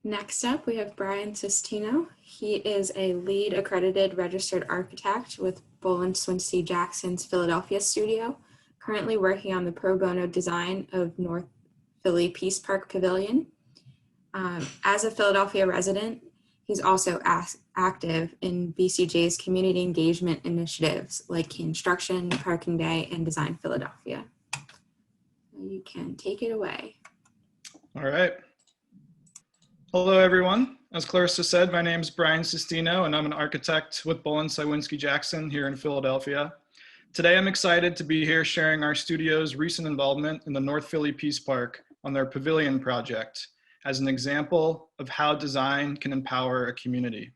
Next up, we have Bryan Sistino. He is a lead accredited registered architect with Bolin Swinsky Jackson's Philadelphia studio, currently working on the pro bono design of North Philly Peace Park Pavilion. As a Philadelphia resident, he's also active in BCJ's community engagement initiatives like Construction, Parking Day, and Design Philadelphia. You can take it away. All right. Hello, everyone. As Clarissa said, my name is Bryan Sistino, and I'm an architect with Bolin Swinsky Jackson here in Philadelphia. Today, I'm excited to be here sharing our studio's recent involvement in the North Philly Peace Park on their pavilion project as an example of how design can empower a community.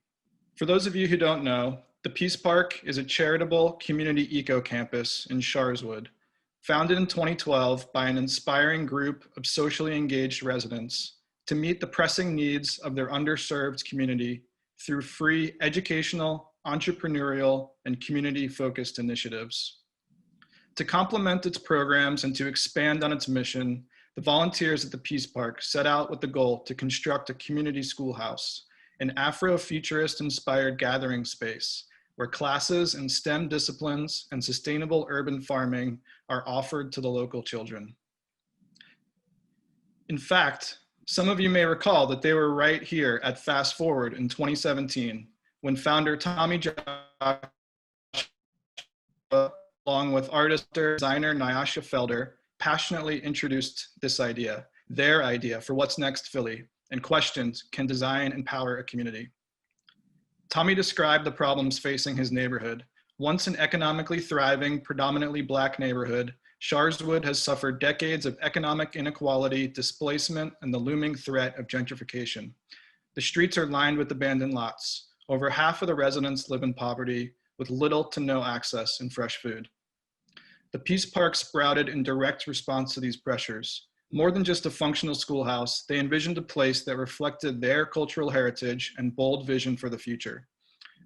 For those of you who don't know, the Peace Park is a charitable community eco-campus in Sharswood, founded in 2012 by an inspiring group of socially engaged residents to meet the pressing needs of their underserved community through free educational, entrepreneurial, and community-focused initiatives. To complement its programs and to expand on its mission, the volunteers at the Peace Park set out with the goal to construct a community schoolhouse, an Afrofuturist-inspired gathering space where classes in STEM disciplines and sustainable urban farming are offered to the local children. In fact, some of you may recall that they were right here at Fast Forward in 2017 when founder Tommy Joshua, along with artist designer Nyasha Felder, passionately introduced this idea, their idea for what's next Philly, and questioned, can design empower a community? Tommy described the problems facing his neighborhood. Once an economically thriving, predominantly Black neighborhood, Sharswood has suffered decades of economic inequality, displacement, and the looming threat of gentrification. The streets are lined with abandoned lots. Over half of the residents live in poverty with little to no access and fresh food. The Peace Park sprouted in direct response to these pressures. More than just a functional schoolhouse, they envisioned a place that reflected their cultural heritage and bold vision for the future,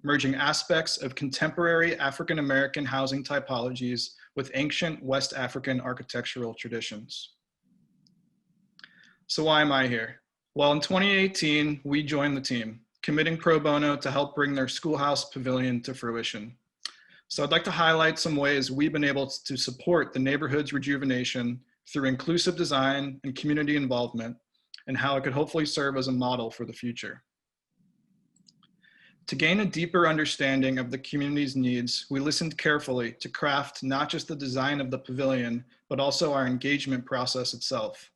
merging aspects of contemporary African-American housing typologies with ancient West African architectural traditions. So why am I here? Well, in 2018, we joined the team, committing pro bono to help bring their schoolhouse pavilion to fruition. So I'd like to highlight some ways we've been able to support the neighborhood's rejuvenation through inclusive design and community involvement, and how it could hopefully serve as a model for the future. To gain a deeper understanding of the community's needs, we listened carefully to craft not just the design of the pavilion, but also our engagement process itself.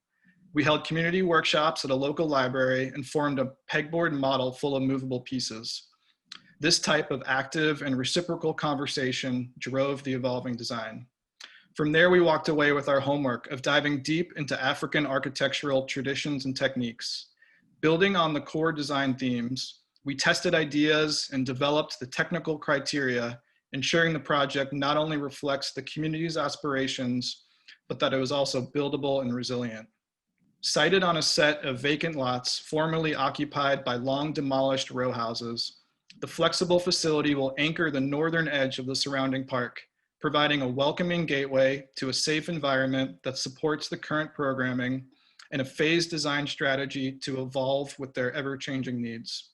We held community workshops at a local library and formed a pegboard model full of movable pieces. This type of active and reciprocal conversation drove the evolving design. From there, we walked away with our homework of diving deep into African architectural traditions and techniques. Building on the core design themes, we tested ideas and developed the technical criteria, ensuring the project not only reflects the community's aspirations, but that it was also buildable and resilient. Sited on a set of vacant lots formerly occupied by long demolished row houses, the flexible facility will anchor the northern edge of the surrounding park, providing a welcoming gateway to a safe environment that supports the current programming and a phased design strategy to evolve with their ever-changing needs.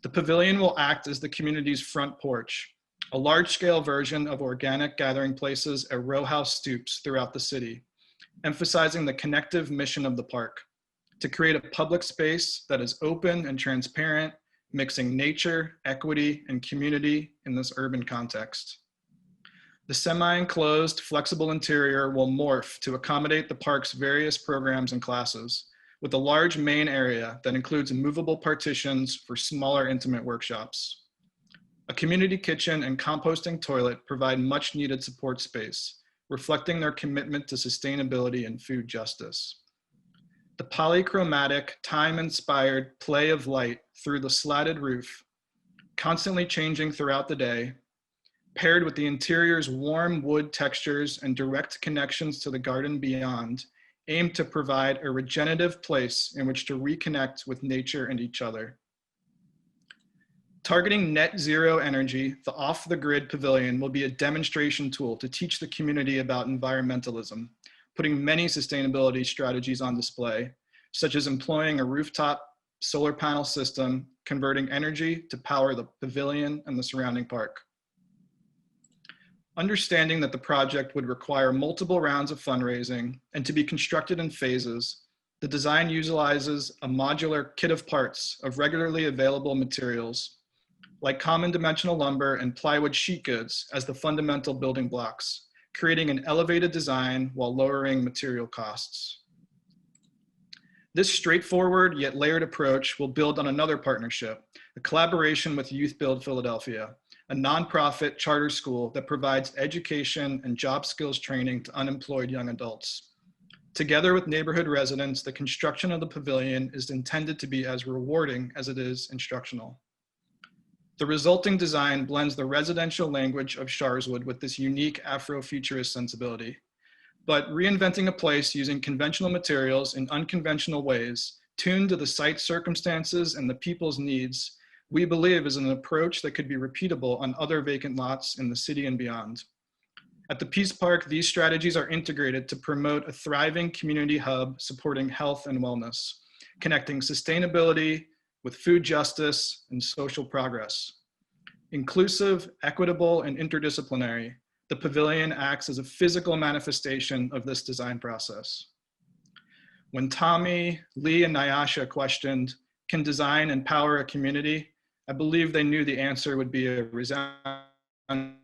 The pavilion will act as the community's front porch, a large-scale version of organic gathering places at row house stoops throughout the city, emphasizing the connective mission of the park, to create a public space that is open and transparent, mixing nature, equity, and community in this urban context. The semi-enclosed, flexible interior will morph to accommodate the park's various programs and classes, with a large main area that includes movable partitions for smaller, intimate workshops. A community kitchen and composting toilet provide much needed support space, reflecting their commitment to sustainability and food justice. The polychromatic, time-inspired play of light through the slatted roof, constantly changing throughout the day, paired with the interior's warm wood textures and direct connections to the garden beyond, aim to provide a regenerative place in which to reconnect with nature and each other. Targeting net zero energy, the off-the-grid pavilion will be a demonstration tool to teach the community about environmentalism, putting many sustainability strategies on display, such as employing a rooftop solar panel system, converting energy to power the pavilion and the surrounding park. Understanding that the project would require multiple rounds of fundraising and to be constructed in phases, the design utilizes a modular kit of parts of regularly available materials, like common dimensional lumber and plywood sheet goods as the fundamental building blocks, creating an elevated design while lowering material costs. This straightforward yet layered approach will build on another partnership, a collaboration with Youth Build Philadelphia, a nonprofit charter school that provides education and job skills training to unemployed young adults. Together with neighborhood residents, the construction of the pavilion is intended to be as rewarding as it is instructional. The resulting design blends the residential language of Sharswood with this unique Afrofuturist sensibility. But reinventing a place using conventional materials in unconventional ways, tuned to the site circumstances and the people's needs, we believe is an approach that could be repeatable on other vacant lots in the city and beyond. At the Peace Park, these strategies are integrated to promote a thriving community hub supporting health and wellness, connecting sustainability with food justice and social progress. Inclusive, equitable, and interdisciplinary, the pavilion acts as a physical manifestation of this design process. When Tommy, Lee, and Nyasha questioned, can design empower a community? I believe they knew the answer would be a resounding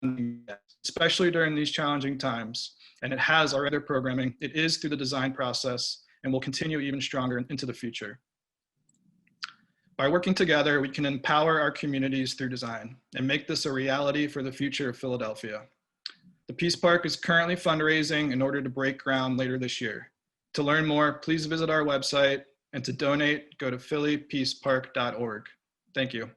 yes, especially during these challenging times. And it has our other programming. It is through the design process and will continue even stronger into the future. By working together, we can empower our communities through design and make this a reality for the future of Philadelphia. The Peace Park is currently fundraising in order to break ground later this year. To learn more, please visit our website, and to donate, go to phillypeacepark.org. Thank you.